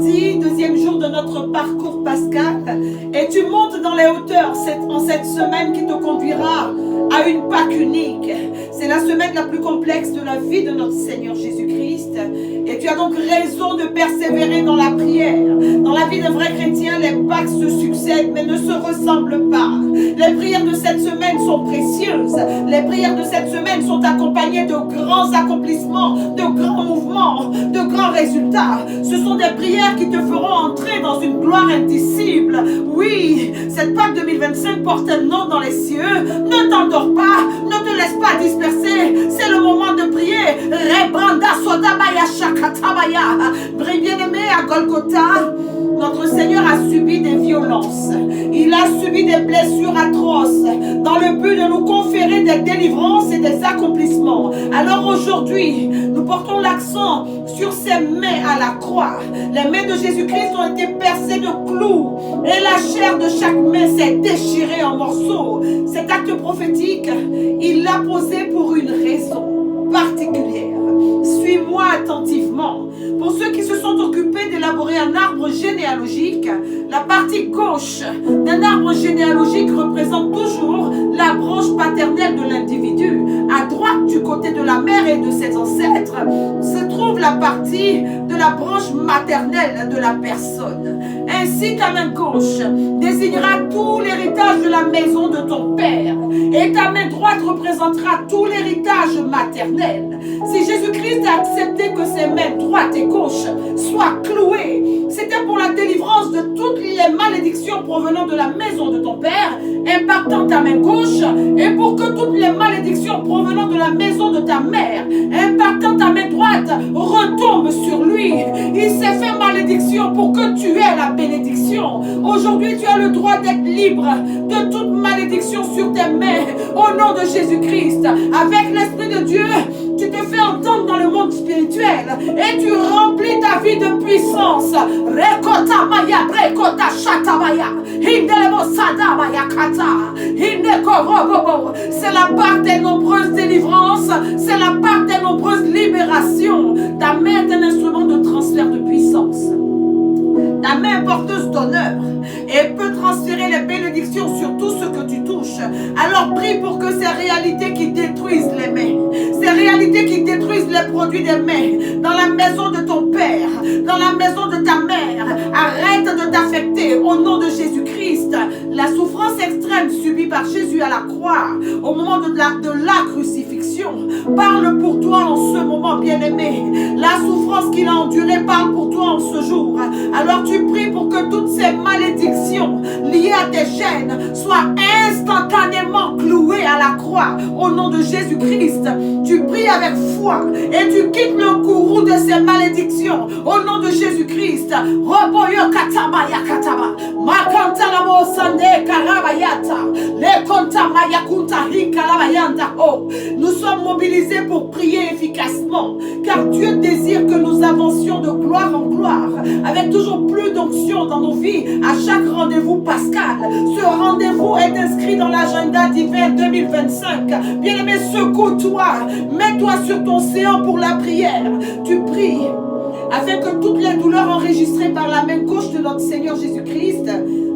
mardi, deuxième jour de notre parcours pascal, et tu montes dans les hauteurs en cette semaine qui te conduira à une Pâque unique. C'est la semaine la plus complexe de la vie de notre Seigneur Jésus-Christ. Et tu as donc raison de persévérer dans la prière. Dans la vie d'un vrai chrétien, les Pâques se succèdent mais ne se ressemblent pas. Les prières de cette semaine sont précieuses. Les prières de cette semaine sont accompagnées de grands accomplissements, de grands mouvements, de grands résultats. Ce sont des prières qui te feront entrer dans une gloire indicible. Oui, cette Pâque 2025 porte un nom dans les cieux. Ne t'endors pas, ne te laisse pas disperser. C'est le moment de prier. Rebranda sodabaya shakatabaya. Bien-aimé, à Golgotha, notre Seigneur a subi des violences. Il a subi des blessures atroces dans le but de nous conférer des délivrances et des accomplissements. Alors aujourd'hui, nous portons l'accent sur ses mains à la croix. Les mains de Jésus-Christ ont été percées de clous et la chair de chaque main s'est déchirée en morceaux. Cet acte prophétique, il l'a posé pour une raison particulière. Suis-moi attentivement. Pour ceux qui se sont occupés d'élaborer un arbre généalogique, la partie gauche d'un arbre généalogique représente toujours la branche paternelle de l'individu. À droite, du côté de la mère et de ses ancêtres, se trouve la partie de la branche maternelle de la personne. Ainsi, ta main gauche désignera tout l'héritage de la maison de ton père et ta main droite représentera tout l'héritage maternel. Si Jésus-Christ a accepté que ses mains droite et gauche soient clouées, c'était pour la délivrance de toutes les malédictions provenant de la maison de ton père, impactant ta main gauche, et pour que toutes les malédictions provenant de la maison de ta mère, impactant ta main droite, retombent sur lui. Il s'est fait malédiction pour que tu aies la bénédiction. Aujourd'hui, tu as le droit d'être libre de toute malédiction sur tes mains, au nom de Jésus-Christ. Avec l'Esprit de Dieu, tu te fais entendre dans le monde spirituel et tu remplis ta vie de puissance. Rekota maya, rekota shatabaya, hindelebo sadabaya kata, hindekorobobo. C'est la part des nombreuses délivrances, c'est la part des nombreuses libérations. Ta main est un instrument de transfert de puissance. Ta main est porteuse d'honneur et peut transférer les bénédictions sur tout ce que tu touches. Alors prie pour que ces réalités qui détruisent les mains, ces réalités qui détruisent les produits des mains, dans la maison de ton père, dans la maison de ta mère, arrête de t'affecter au nom de Jésus-Christ. La souffrance extrême subie par Jésus à la croix, au moment de la crucifixion, parle pour toi en ce moment, bien-aimé. La souffrance qu'il a endurée parle pour toi en ce jour. Alors tu pries pour que toutes ces malédictions liées à tes gènes soient instantanément clouées à la croix au nom de Jésus-Christ. Tu pries avec foi et tu quittes le courroux de ces malédictions au nom de Jésus-Christ. Roboyo katabaya kataba, makanta lamo sande karabayata, le konta mayakunta hikalabayanda. Oh, nous sommes mobilisés pour prier efficacement, car Dieu désire que nous avancions de gloire en gloire, avec toujours plus d'onction dans nos vies à chaque rendez-vous pascal. Ce rendez-vous est inscrit dans l'agenda divin 2025. Bien-aimé, secoue-toi, mets-toi sur ton séant pour la prière. Tu pries afin que toutes les douleurs enregistrées par la main gauche de notre Seigneur Jésus-Christ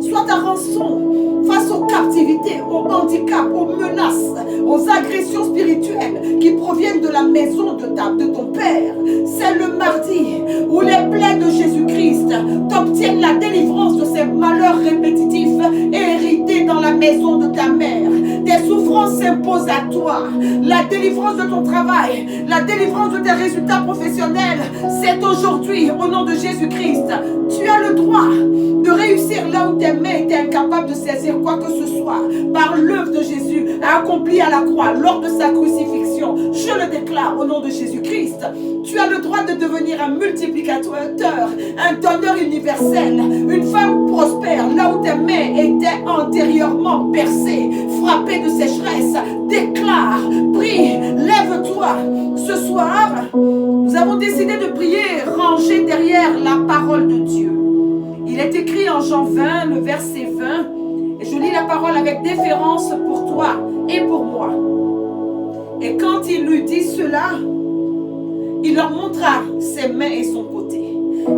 soient à rançon face aux captivités, aux handicaps, aux menaces, aux agressions spirituelles qui proviennent de la maison de ton Père. C'est le mardi où les plaies de Jésus-Christ t'obtiennent la délivrance de ces malheurs répétitifs hérités dans la maison de ta mère. Tes souffrances s'imposent à toi. La délivrance de ton travail, la délivrance de tes résultats professionnels, c'est aujourd'hui au nom de Jésus-Christ. Tu as le droit de réussir là où tes mains étaient incapables de saisir quoi que ce soit par l'œuvre de Jésus accomplie à la croix lors de sa crucifixion. Je le déclare au nom de Jésus-Christ. Tu as le droit de devenir un multiplicateur, un donneur universel, une femme prospère là où tes mains étaient antérieurement percées, frappées de sécheresse. Déclare, prie, lève-toi. Ce soir, nous avons décidé de prier rangé derrière la parole de Dieu. Il est écrit en Jean 20, le verset 20, et je lis la parole avec déférence pour toi et pour moi. Et quand il lui dit cela, il leur montra ses mains et son côté.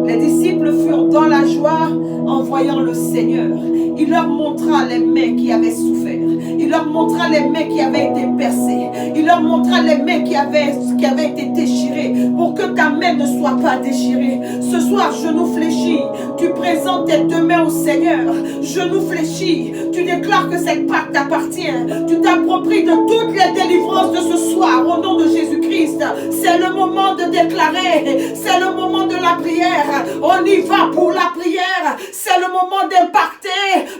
Les disciples furent dans la joie en voyant le Seigneur. Il leur montra les mains qui avaient souffert. Il leur montra les mains qui avaient été percées. Il leur montra les mains qui avaient été déchirées pour que ta main ne soit pas déchirée. Ce soir, genou fléchi, tu présentes tes deux mains au Seigneur. Genou fléchi, tu déclares que cette Pâque t'appartient. Tu t'appropries de toutes les délivrances de ce soir au nom de Jésus-Christ. C'est le moment de déclarer. C'est le moment de la prière. On y va pour la prière. C'est le moment d'impacter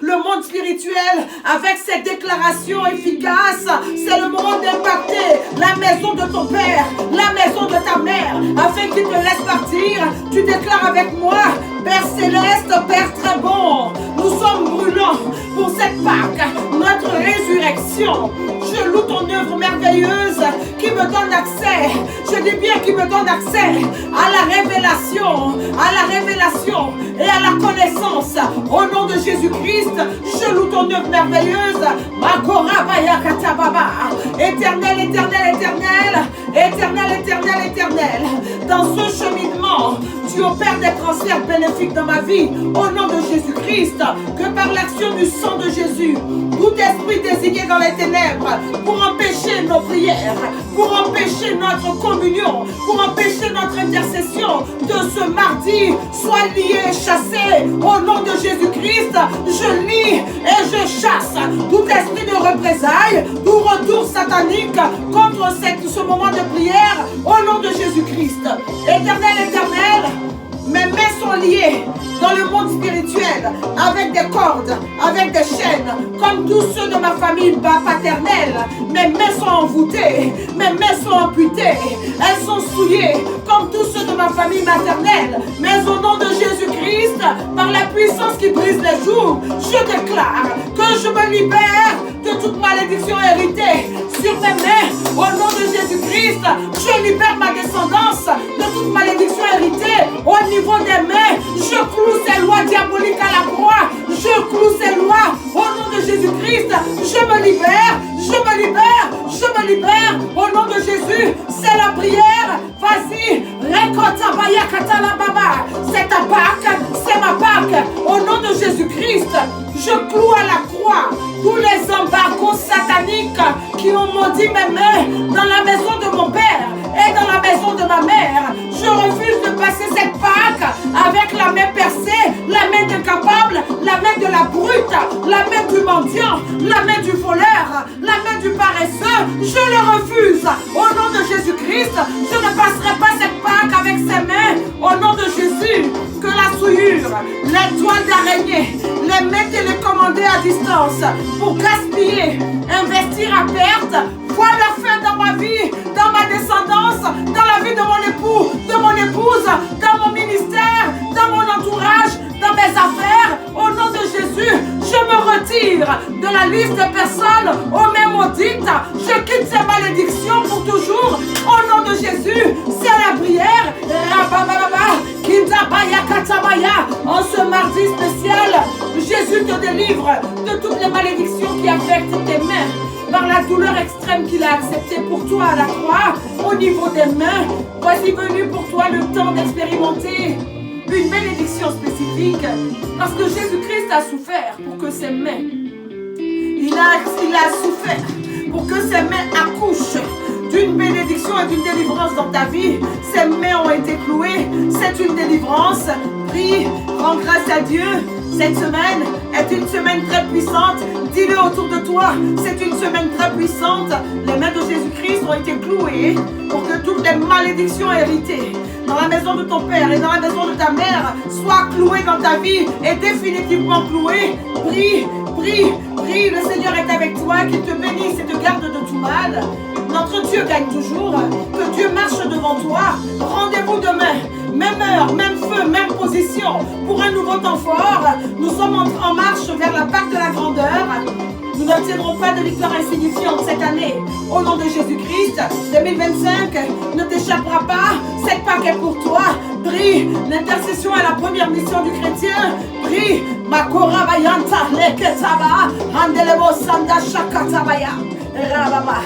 le monde spirituel avec ces déclarations efficaces. C'est le moment d'impacter la maison de ton père, la maison de ta mère, afin qu'il te laisse partir. Tu déclares avec moi: Père céleste, Père très bon, nous sommes brûlants pour cette Pâque, notre résurrection. Je loue ton œuvre merveilleuse qui me donne accès, je dis bien qui me donne accès à la révélation et à la connaissance. Au nom de Jésus-Christ, je loue ton œuvre merveilleuse. Makora Baya Katababa. Éternel, éternel, éternel, éternel, éternel, éternel. Dans ce cheminement, tu opères des transferts bénéfiques dans ma vie. Au nom de Jésus-Christ, que par l'action du sang de Jésus, tout esprit désigné dans les ténèbres pour empêcher nos prières, pour empêcher notre communion, pour empêcher notre intercession de ce mardi, soit lié, chassé. Au nom de Jésus-Christ, je lie et je chasse tout esprit de représailles, tout retour satanique contre ce moment de prière. Au nom de Jésus-Christ, éternel, éternel, mes mains sont liées dans le monde spirituel avec des cordes, avec des chaînes, comme tous ceux de ma famille paternelle. Mes mains sont envoûtées, mes mains sont amputées, elles sont souillées comme tous ceux de ma famille maternelle. Mais au nom de Jésus-Christ, par la puissance qui brise les jours, je déclare que je me libère de toute malédiction héritée sur mes mains. Au nom de Jésus-Christ, je libère ma descendance de toute malédiction héritée. Au niveau des mains, je cloue ces lois diaboliques à la croix. Je cloue ces lois. Au nom de Jésus-Christ, je me libère, je me libère, je me libère. Au nom de Jésus, c'est la prière. Vas-y, Rekotabaya Katalababa. C'est ta Pâque, c'est ma Pâque. Au nom de Jésus-Christ, je cloue à la croix tous les embargos sataniques qui ont maudit mes mains dans la maison de mon père et dans la maison de ma mère. Je refuse de passer cette Pâque avec la main percée, la main d'incapable, la main de la brute, la main du mendiant, la main du voleur, la main du paresseux. Je le refuse. Au nom de Jésus-Christ, je ne passerai pas cette Pâque avec ses mains. Au nom de Jésus, que la souillure, les toiles d'araignée, les mains télécommandées à distance pour gaspiller, investir à perte, voir leur fin dans ma vie, dans ma descendance, dans la vie de mon époux, de mon épouse, dans mon ministère, dans mon entourage, dans mes affaires. Au nom de Jésus, je me retire de la liste des personnes aux mains maudites. Je quitte ces malédictions pour toujours. Au nom de Jésus, c'est la prière. En ce mardi spécial, Jésus te délivre de toutes les malédictions qui affectent tes mains par la douleur extrême qu'il a acceptée pour toi à la croix. Au niveau des mains, voici venu pour toi le temps d'expérimenter une bénédiction spécifique, parce que Jésus-Christ a souffert pour que ses mains, il a souffert pour que ses mains accouchent d'une bénédiction et d'une délivrance dans ta vie. Ses mains ont été clouées, c'est une délivrance. Prie, rends grâce à Dieu. Cette semaine est une semaine très puissante. Dis-le autour de toi, c'est une semaine très puissante. Les mains de Jésus-Christ ont été clouées pour que toutes les malédictions héritées dans la maison de ton père et dans la maison de ta mère soient clouées dans ta vie et définitivement clouées. Prie, prie, prie. Le Seigneur est avec toi, qu'il te bénisse et te garde de tout mal. Notre Dieu gagne toujours. Que Dieu marche devant toi. Rendez-vous demain. Même heure, même feu, même position. Pour un nouveau temps fort. Nous sommes en marche vers la Pâque de la grandeur. Nous n'obtiendrons pas de victoire insignifiante cette année. Au nom de Jésus-Christ, 2025 ne t'échappera pas. Cette Pâque est pour toi. Prie. L'intercession est la première mission du chrétien. Prie. Makora bayanta leketaba. Handelebo sanda shakatabaya. Rababa.